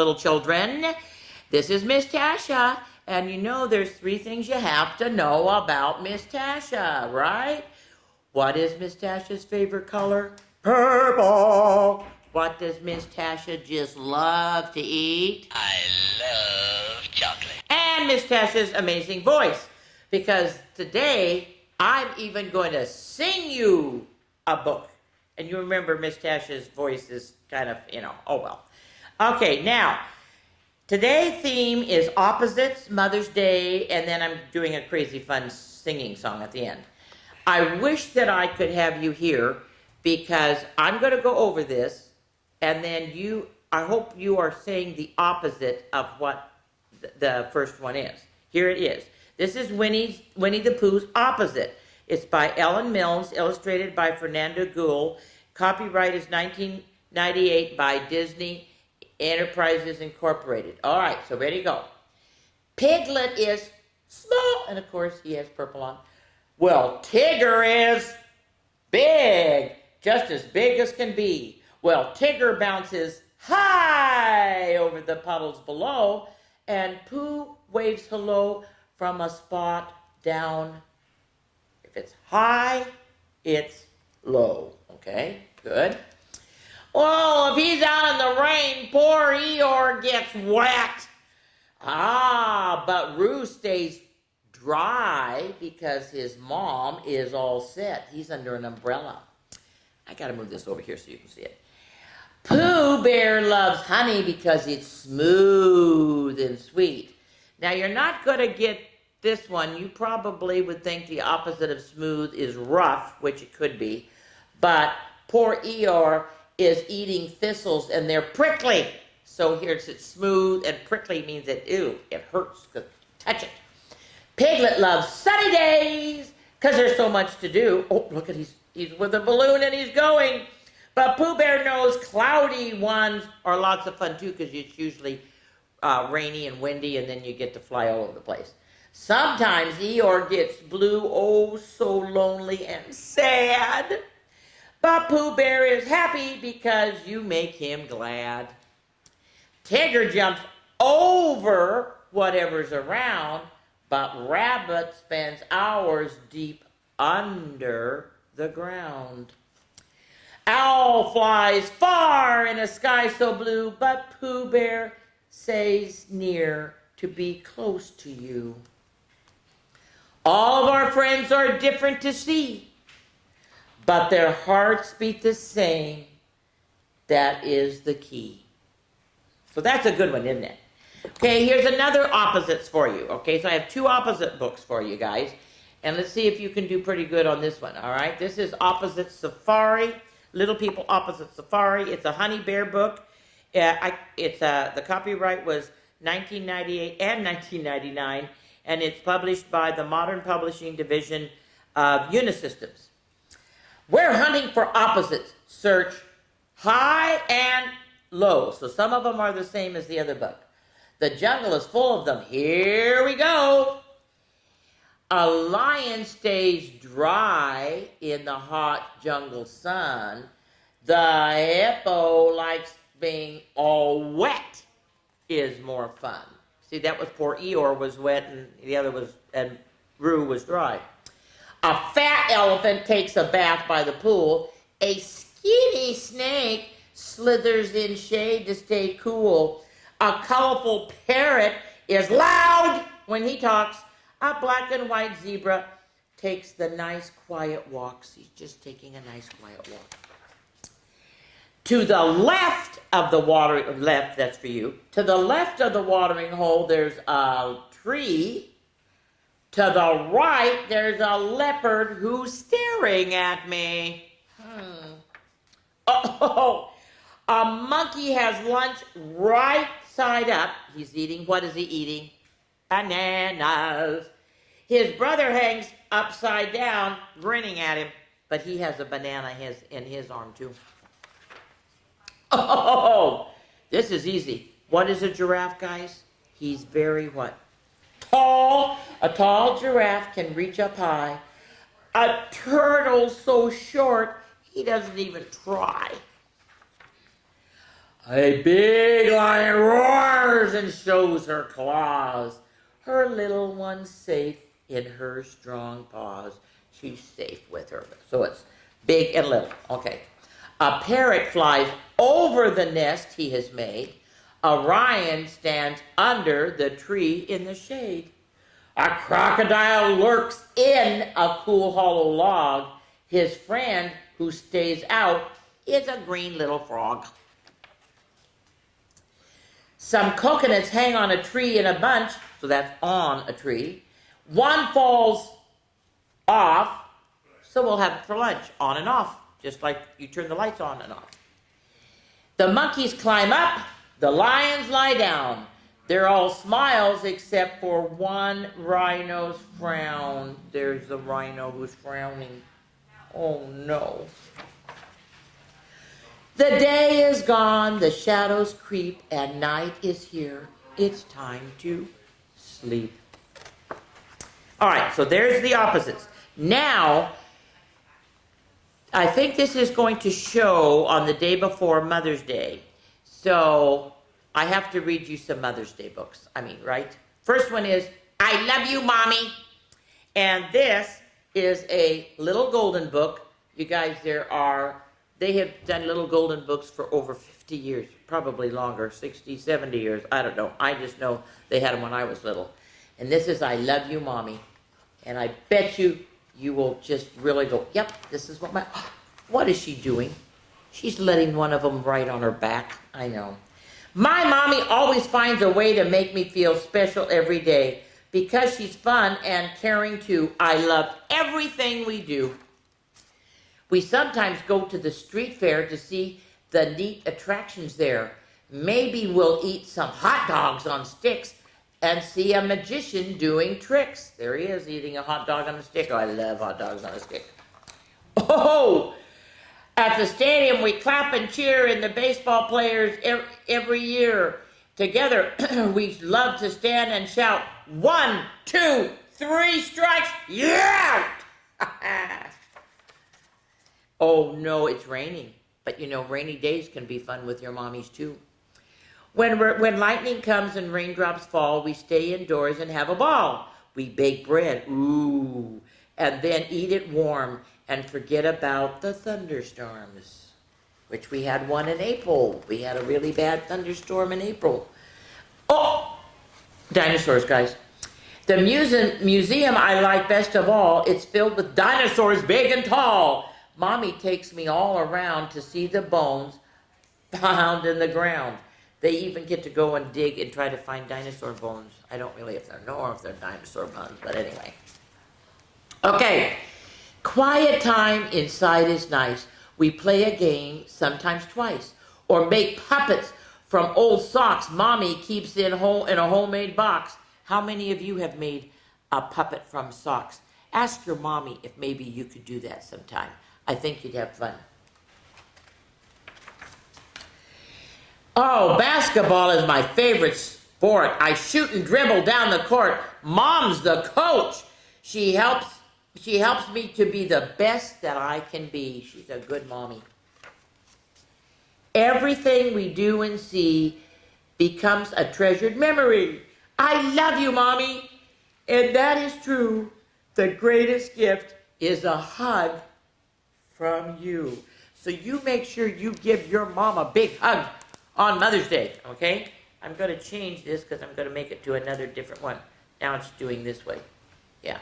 little children. This is Miss Tasha, and you know there's 3 things you have to know about Miss Tasha, right? What is Miss Tasha's favorite color? Purple. What does Miss Tasha just love to eat? I love chocolate. And Miss Tasha's amazing voice, because today I'm even going to sing you a book. And you remember Miss Tasha's voice is kind of, oh well. Okay, now, today's theme is opposites, Mother's Day, and then I'm doing a crazy fun singing song at the end. I wish that I could have you here, because I'm going to go over this, and then I hope you are saying the opposite of what the first one is. Here it is. This is Winnie the Pooh's Opposite. It's by Ellen Milnes, illustrated by Fernando Gould. Copyright is 1998 by Disney Enterprises Incorporated. All right, so ready to go. Piglet is small, and of course he has purple on. Well, Tigger is big, just as big as can be. Well, Tigger bounces high over the puddles below, and Pooh waves hello from a spot down. If it's high, it's low. Okay, good. Well, if he's out in the rain, poor Eeyore gets wet. But Roo stays dry because his mom is all set. He's under an umbrella. I gotta move this over here so you can see it. Pooh Bear loves honey because it's smooth and sweet. Now, you're not gonna get this one. You probably would think the opposite of smooth is rough, which it could be. But poor Eeyore is eating thistles and they're prickly. So here's it's smooth, and prickly means that, ew, it hurts to touch it. Piglet loves sunny days because there's so much to do. Oh, look at he's with a balloon and he's going. But Pooh Bear knows cloudy ones are lots of fun too, because it's usually rainy and windy, and then you get to fly all over the place. Sometimes Eeyore gets blue, oh so lonely and sad. But Pooh Bear is happy because you make him glad. Tigger jumps over whatever's around, but Rabbit spends hours deep under the ground. Owl flies far in a sky so blue, but Pooh Bear stays near to be close to you. All of our friends are different to see, but their hearts beat the same. That is the key. So that's a good one, isn't it? Okay, here's another opposites for you. Okay, so I have 2 opposite books for you guys. And let's see if you can do pretty good on this one, all right? This is Opposite Safari, Little People Opposite Safari. It's a Honey Bear book. The copyright was 1998 and 1999, and it's published by the Modern Publishing Division of Unisystems. We're hunting for opposites. Search high and low. So some of them are the same as the other book. The jungle is full of them. Here we go. A lion stays dry in the hot jungle sun. The hippo likes being all wet is more fun. See, that was poor Eeyore was wet and the other was, and Roo was dry. A fat elephant takes a bath by the pool. A skinny snake slithers in shade to stay cool. A colorful parrot is loud when he talks. A black and white zebra takes the nice quiet walks. He's just taking a nice quiet walk. To the left of the watering, left, that's for you. To the left of the watering hole, there's a tree. To the right, there's a leopard who's staring at me. Oh, a monkey has lunch right side up. He's eating, what is he eating? Bananas. His brother hangs upside down, grinning at him, but he has a banana in his arm too. Oh, this is easy. What is a giraffe, guys? He's very what? Tall. A tall giraffe can reach up high. A turtle so short, he doesn't even try. A big lion roars and shows her claws. Her little one's safe in her strong paws. She's safe with her. So it's big and little. Okay. A parrot flies over the nest he has made. A lion stands under the tree in the shade. A crocodile lurks in a cool hollow log. His friend who stays out is a green little frog. Some coconuts hang on a tree in a bunch, so that's on a tree. One falls off, so we'll have it for lunch, on and off, just like you turn the lights on and off. The monkeys climb up, the lions lie down. They're all smiles except for one rhino's frown. There's the rhino who's frowning. Oh no. The day is gone, the shadows creep, and night is here. It's time to sleep. All right, so there's the opposites. Now, I think this is going to show on the day before Mother's Day. So I have to read you some Mother's Day books. Right? First one is, I Love You, Mommy. And this is a little golden book. You guys, they have done little golden books for over 50 years, probably longer, 60, 70 years. I don't know. I just know they had them when I was little. And this is I Love You, Mommy. And I bet you will just really go, yep, this is what is she doing? She's letting one of them write on her back. I know. My mommy always finds a way to make me feel special every day because she's fun and caring too. I love everything we do. We sometimes go to the street fair to see the neat attractions there. Maybe we'll eat some hot dogs on sticks and see a magician doing tricks. There he is, eating a hot dog on a stick. Oh, I love hot dogs on a stick. Oh, at the stadium we clap and cheer and the baseball players every year. Together we love to stand and shout, 1, 2, 3 strikes, yeah! Oh no, it's raining. But rainy days can be fun with your mommies too. When lightning comes and raindrops fall, we stay indoors and have a ball. We bake bread, ooh, and then eat it warm and forget about the thunderstorms, which we had one in April. We had a really bad thunderstorm in April. Oh, dinosaurs, guys. The museum I like best of all, it's filled with dinosaurs big and tall. Mommy takes me all around to see the bones found in the ground. They even get to go and dig and try to find dinosaur bones. I don't really know if they're dinosaur bones, but anyway. Okay, quiet time inside is nice. We play a game, sometimes twice, or make puppets from old socks Mommy keeps in a homemade box. How many of you have made a puppet from socks? Ask your mommy if maybe you could do that sometime. I think you'd have fun. Oh, basketball is my favorite sport. I shoot and dribble down the court. Mom's the coach. She helps me to be the best that I can be. She's a good mommy. Everything we do and see becomes a treasured memory. I love you, Mommy. And that is true. The greatest gift is a hug from you. So you make sure you give your mom a big hug on Mother's Day, okay? I'm going to change this because I'm going to make it to another different one. Now it's doing this way. Yeah,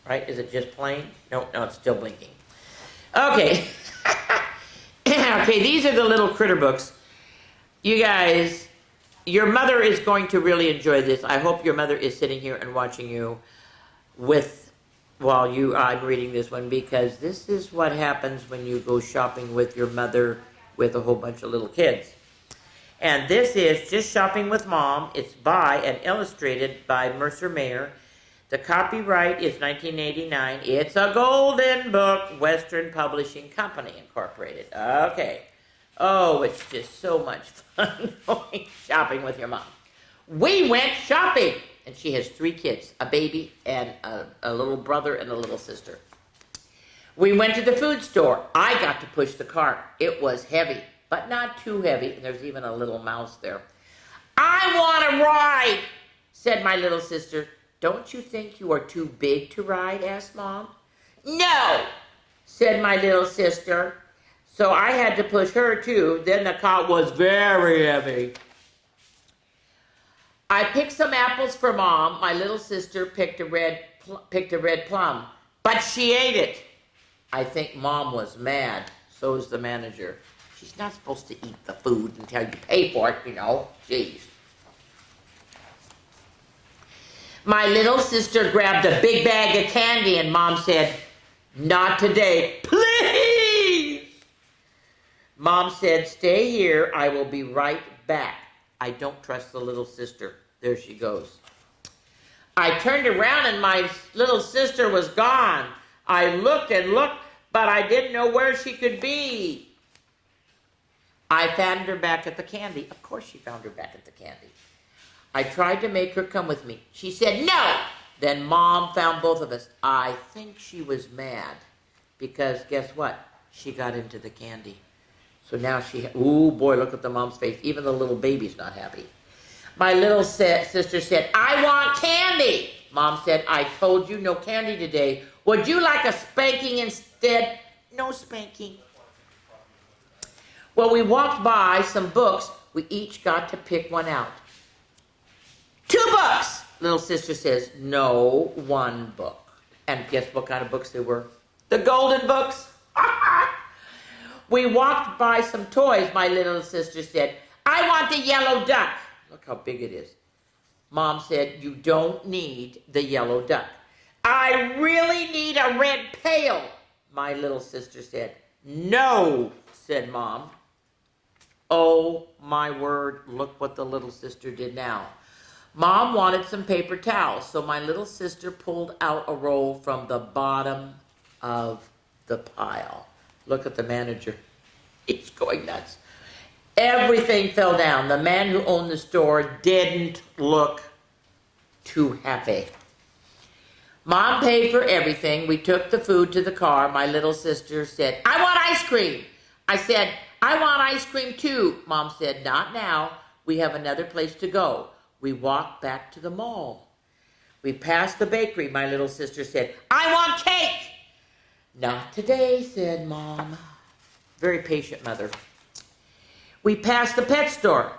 right? Is it just plain? No, it's still blinking. Okay. Okay, these are the little critter books. You guys, your mother is going to really enjoy this. I hope your mother is sitting here and watching you while I'm reading this one, because this is what happens when you go shopping with your mother with a whole bunch of little kids. And this is Just Shopping with Mom. It's by and illustrated by Mercer Mayer. The copyright is 1989. It's a golden book, Western Publishing Company, Incorporated. Okay. Oh, it's just so much fun going shopping with your mom. We went shopping. And she has 3 kids, a baby and a little brother and a little sister. We went to the food store. I got to push the cart. It was heavy, but not too heavy. And there's even a little mouse there. I want to ride, said my little sister. Don't you think you are too big to ride? Asked Mom. No, said my little sister. So I had to push her too. Then the cot was very heavy. I picked some apples for Mom. My little sister picked a red plum, but she ate it. I think Mom was mad. So is the manager. She's not supposed to eat the food until you pay for it, you know. Jeez. My little sister grabbed a big bag of candy and Mom said, not today, please. Mom said, stay here. I will be right back. I don't trust the little sister. There she goes. I turned around and my little sister was gone. I looked and looked, but I didn't know where she could be. I found her back at the candy. Of course she found her back at the candy. I tried to make her come with me. She said no. Then Mom found both of us. I think she was mad because guess what? She got into the candy. So now ooh boy, look at the mom's face. Even the little baby's not happy. My little sister said, I want candy. Mom said, I told you no candy today. Would you like a spanking instead? No spanking. Well, we walked by some books. We each got to pick one out. 2 books, little sister says. No, 1 book. And guess what kind of books they were? The golden books. We walked by some toys. My little sister said, I want the yellow duck. Look how big it is. Mom said, you don't need the yellow duck. I really need a red pail, my little sister said. No, said Mom. Oh, my word, look what the little sister did now. Mom wanted some paper towels, so my little sister pulled out a roll from the bottom of the pile. Look at the manager. He's going nuts. Everything fell down. The man who owned the store didn't look too happy. Mom paid for everything. We took the food to the car. My little sister said, I want ice cream. I said, I want ice cream too. Mom said, not now. We have another place to go. We walked back to the mall. We passed the bakery. My little sister said, I want cake. Not today, said Mom. Very patient mother. We passed the pet store.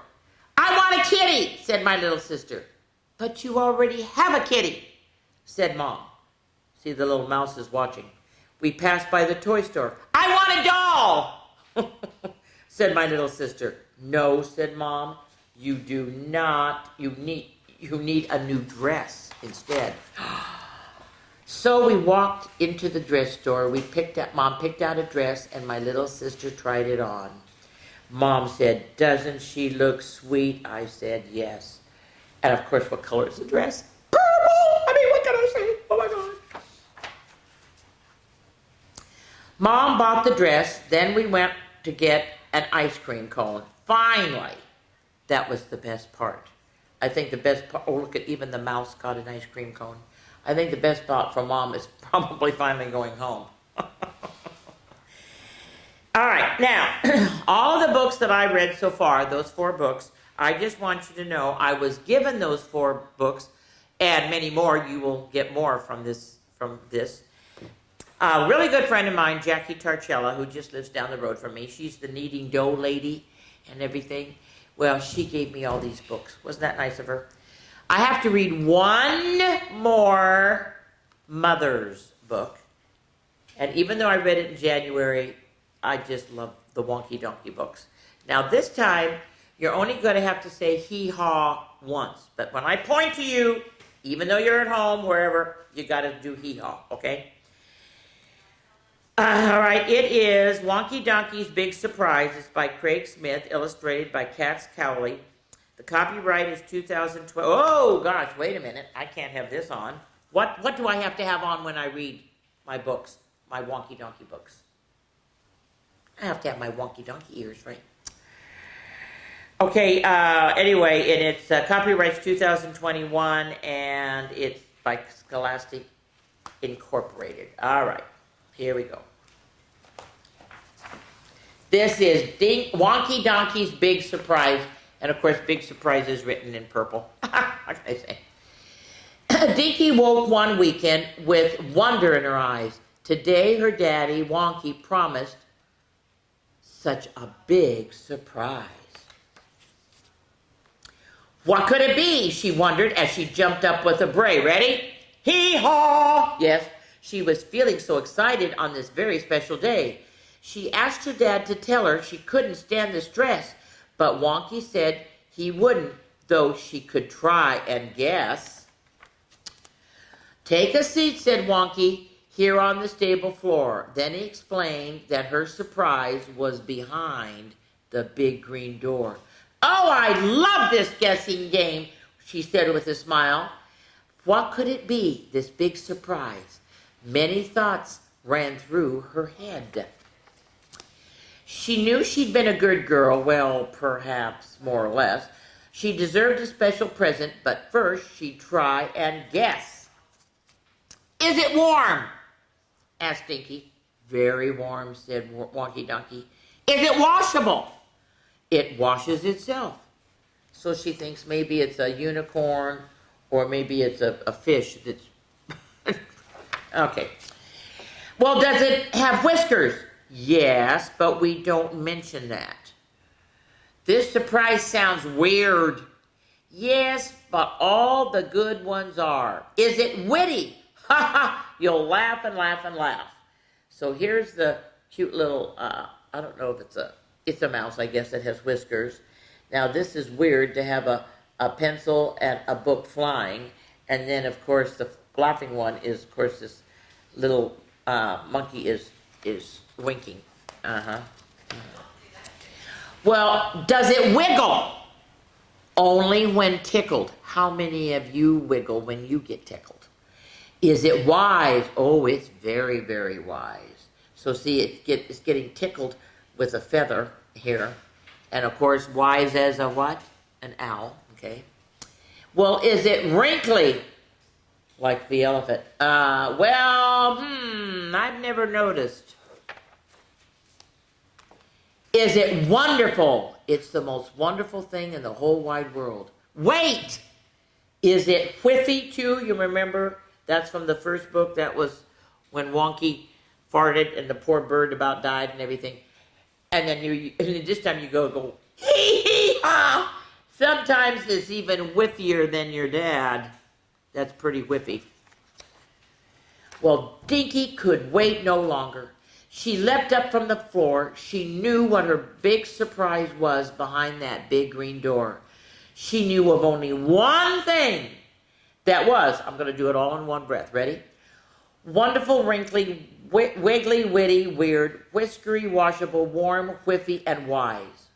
I want a kitty, said my little sister. But you already have a kitty, said Mom. See, the little mouse is watching. We passed by the toy store. I want a doll, said my little sister. No, said Mom, you do not. You need a new dress instead. So we walked into the dress store. Mom picked out a dress and my little sister tried it on. Mom said, doesn't she look sweet? I said, yes. And of course, what color is the dress? Purple! I mean, what can I say? Oh my God. Mom bought the dress. Then we went to get an ice cream cone. Finally, that was the best part. I think the best part, oh look at, even the mouse got an ice cream cone. I think the best part for Mom is probably finally going home. All right, now, all the books that I read so far, those 4 books, I just want you to know I was given those 4 books, and many more. You will get more from this. A really good friend of mine, Jackie Tarchella, who just lives down the road from me. She's the kneading dough lady and everything. Well, she gave me all these books. Wasn't that nice of her? I have to read 1 more Mother's book. And even though I read it in January, I just love the Wonky Donkey books. Now this time, you're only going to have to say hee-haw once. But when I point to you, even though you're at home, wherever, you got to do hee-haw, okay? All right, it is Wonky Donkey's Big Surprise. It's by Craig Smith, illustrated by Katz Cowley. The copyright is 2012. Oh, gosh, wait a minute. I can't have this on. What do I have to have on when I read my books, my Wonky Donkey books? I have to have my Wonky Donkey ears, right? Okay, anyway, and it's copyright's 2021, and it's by Scholastic Incorporated. All right, here we go. This is Wonky Donkey's Big Surprise. And of course, Big Surprise is written in purple. What can I say? Dinky woke one weekend with wonder in her eyes. Today, her daddy, Wonky, promised such a big surprise. What could it be? She wondered as she jumped up with a bray. Ready? Hee-haw! Yes, she was feeling so excited on this very special day. She asked her dad to tell her she couldn't stand the stress, but Wonky said he wouldn't, though she could try and guess. Take a seat, said Wonky, here on the stable floor. Then he explained that her surprise was behind the big green door. Oh, I love this guessing game, she said with a smile. What could it be, this big surprise? Many thoughts ran through her head. She knew she'd been a good girl, well, perhaps more or less. She deserved a special present, but first she'd try and guess. Is it warm? Asked Dinky. Very warm, said Wonky Donkey. Is it washable? It washes itself. So she thinks maybe it's a unicorn or maybe it's a fish that's... Okay. Well, does it have whiskers? Yes, but we don't mention that. This surprise sounds weird. Yes, but all the good ones are. Is it witty? Ha ha! You'll laugh and laugh and laugh. So here's the cute little, I don't know if it's a mouse, I guess, that has whiskers. Now this is weird to have a pencil and a book flying. And then, of course, the laughing one is, of course, this little monkey is winking. Well, does it wiggle? Only when tickled. How many of you wiggle when you get tickled? Is it wise? Oh, it's very, very wise. So see, it's getting tickled with a feather here. And of course, wise as a what? An owl, okay? Well, is it wrinkly? Like the elephant. I've never noticed. Is it wonderful? It's the most wonderful thing in the whole wide world. Wait! Is it whiffy too? You remember? That's from the first book. That was when Wonky farted and the poor bird about died and everything. And then this time you go, hee hee ha! Sometimes it's even whiffier than your dad. That's pretty whiffy. Well, Dinky could wait no longer. She leapt up from the floor. She knew what her big surprise was behind that big green door. She knew of only one thing. That was, I'm going to do it all in one breath. Ready? Wonderful, wrinkly, wiggly, witty, weird, whiskery, washable, warm, whiffy, and wise.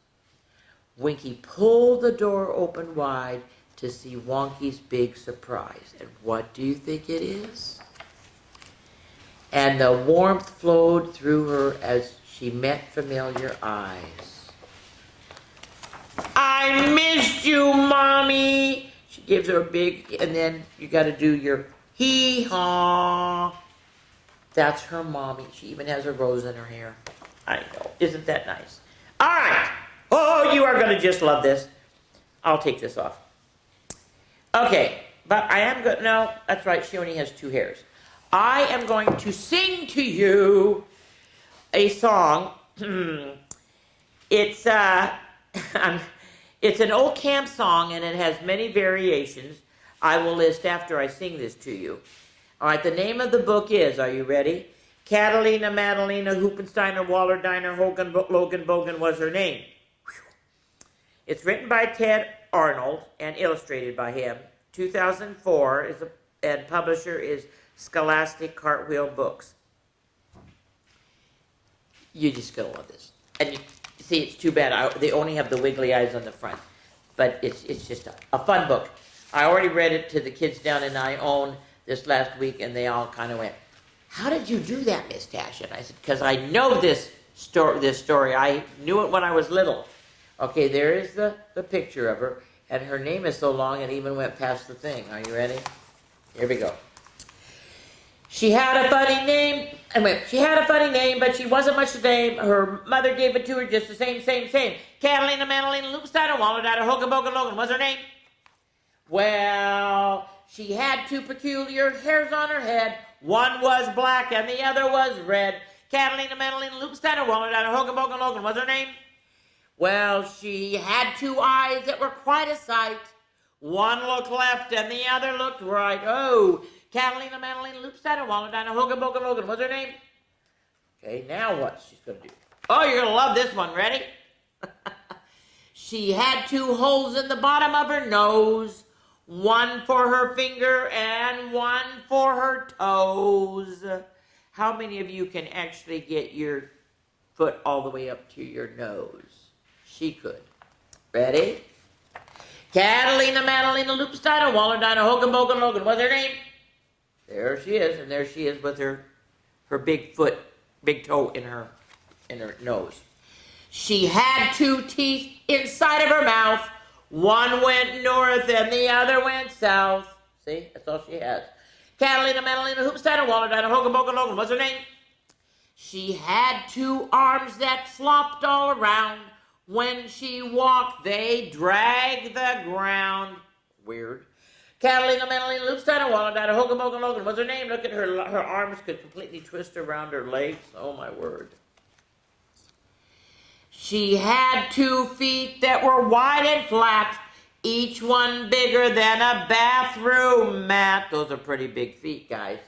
Winky pulled the door open wide to see Wonky's big surprise. And what do you think it is? And the warmth flowed through her as she met familiar eyes. I missed you, Mommy. She gives her a big, and then you got to do your hee-haw. That's her mommy. She even has a rose in her hair. I know. Isn't that nice? All right. Oh, you are going to just love this. I'll take this off. Okay. But I am going, no, that's right. She only has 2 hairs. I am going to sing to you a song. It's an old camp song, and it has many variations. I will list after I sing this to you. All right, the name of the book is, are you ready? Catalina, Madalena, Hoopensteiner, Waller, Diner, Hogan, Logan, Bogan was her name. It's written by Ted Arnold and illustrated by him. 2004, and publisher is Scholastic Cartwheel Books. You just gonna love this. And you see, it's too bad. They only have the wiggly eyes on the front. But it's just a fun book. I already read it to the kids down in Ione this last week, and they all kind of went, how did you do that, Miss Tasha? And I said, because I know this story. I knew it when I was little. Okay, there is the picture of her. And her name is so long it even went past the thing. Are you ready? Here we go. She had a funny name. She had a funny name, but she wasn't much to name. Her mother gave it to her just the same. Catalina, Madalena, Loopsteiner, Wallerdider, Hogaboga, Logan. What's her name? Well, she had two peculiar hairs on her head. One was black and the other was red. Catalina, Madalena, Loopsteiner, Wallerdider, Hogaboga, Logan. What's her name? Well, she had two eyes that were quite a sight. One looked left and the other looked right. Oh, Catalina, Madalena, Loopsteiner, Wallerdider, Hogaboga, Logan. What's her name? Okay, now what she's going to do? Oh, you're going to love this one. Ready? She had two holes in the bottom of her nose. One for her finger and one for her toes. How many of you can actually get your foot all the way up to your nose? She could. Ready? Catalina, Madalena, Loopsteiner, Wallerdider, Hogaboga, Logan. What's her name? There she is, and there she is with her big foot, big toe in her nose. She had two teeth inside of her mouth. One went north and the other went south. See, that's all she has. Catalina, Madalena, Hoopsteiner, Wallerdider, Hogaboga, Logan. What's her name? She had two arms that flopped all around. When she walked, they dragged the ground. Weird. Catalina, Madalena, Loopsteiner, Wallerdider, Hogaboga, Logan. What's her name? Look at her. Her arms could completely twist around her legs. Oh, my word. She had 2 feet that were wide and flat, each one bigger than a bathroom mat. Those are pretty big feet, guys.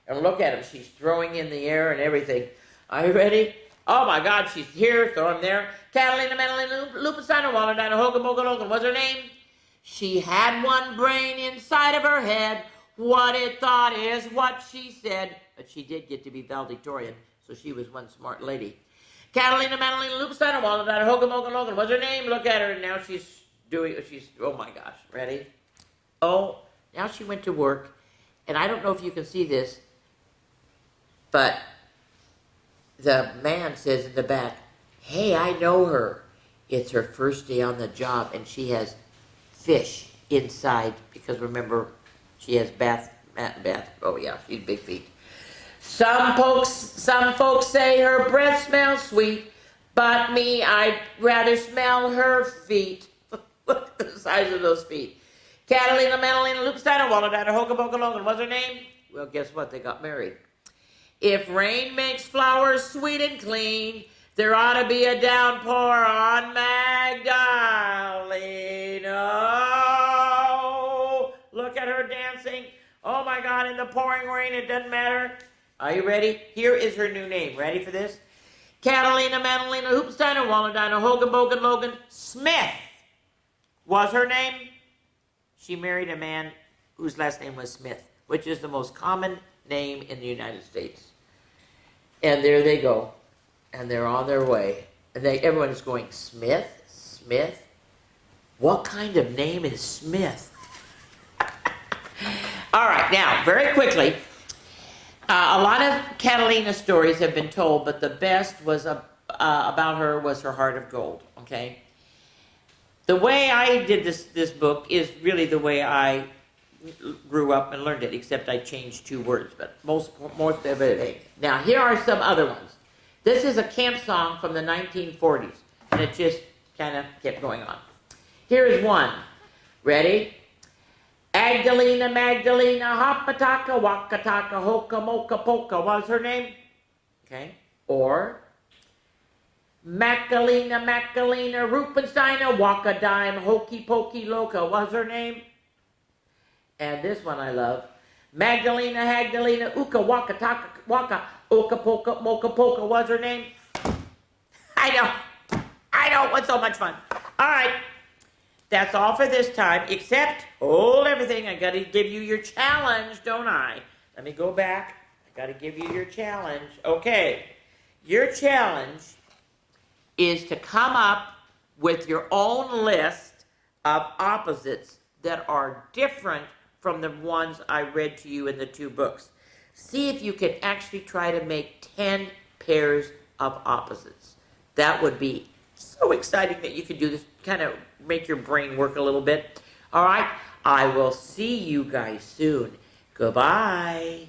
And look at them. She's throwing in the air and everything. Are you ready? Oh, my God. She's here. Throw them there. Catalina, Madalena, Loopsteiner, Wallerdider, Hogaboga, Logan. What's her name? She had one brain inside of her head. What it thought is what she said. But she did get to be valedictorian, so she was one smart lady. Catalina, Madalena, Loopsteiner, Wallerdider, Hogaboga, Logan. What's her name? Look at her. And now she's, oh my gosh. Ready? Oh, now she went to work. And I don't know if you can see this, but the man says in the back, hey, I know her. It's her first day on the job, and she has fish inside, because remember, she has oh yeah, she's big feet. Some folks say her breath smells sweet, but me, I'd rather smell her feet. Look at the size of those feet. Catalina, Madalena, Loopsteiner, Wallerdider, Hogaboga, Logan. What's her name? Well, guess what? They got married. If rain makes flowers sweet and clean, there ought to be a downpour on Magdalena. Oh, look at her dancing. Oh my God, in the pouring rain, it doesn't matter. Are you ready? Here is her new name. Ready for this? Catalina, Madalena, Hoopsteiner, Wallerdider, Hogaboga, Logan. Smith was her name. She married a man whose last name was Smith, which is the most common name in the United States. And there they go. And they're on their way. And everyone is going, Smith? Smith? What kind of name is Smith? All right, now, very quickly, a lot of Catalina stories have been told, but the best was about her was her heart of gold, okay? The way I did this book is really the way I grew up and learned it, except I changed 2 words, but most of it. Now, here are some other ones. This is a camp song from the 1940s, and it just kind of kept going on. Here is one. Ready? Magdalena, Magdalena, Hoppataka, Wakataka, Hoka, Moka, Polka was her name. Okay? Or Macalina, Macalina, Rupensteiner, Waka Dime, Hokey Pokey Loca was her name. And this one I love. Magdalena, Hagdalena, Uka, Waka, Taka, Waka, Oka, Polka, Moka, Polka was her name. I know, it was so much fun. All right. That's all for this time, except, hold everything, I gotta give you your challenge, don't I? Let me go back, I gotta give you your challenge. Okay, your challenge is to come up with your own list of opposites that are different from the ones I read to you in the 2 books. See if you can actually try to make 10 pairs of opposites. That would be so exciting that you could do this, kind of make your brain work a little bit. All right, I will see you guys soon. Goodbye.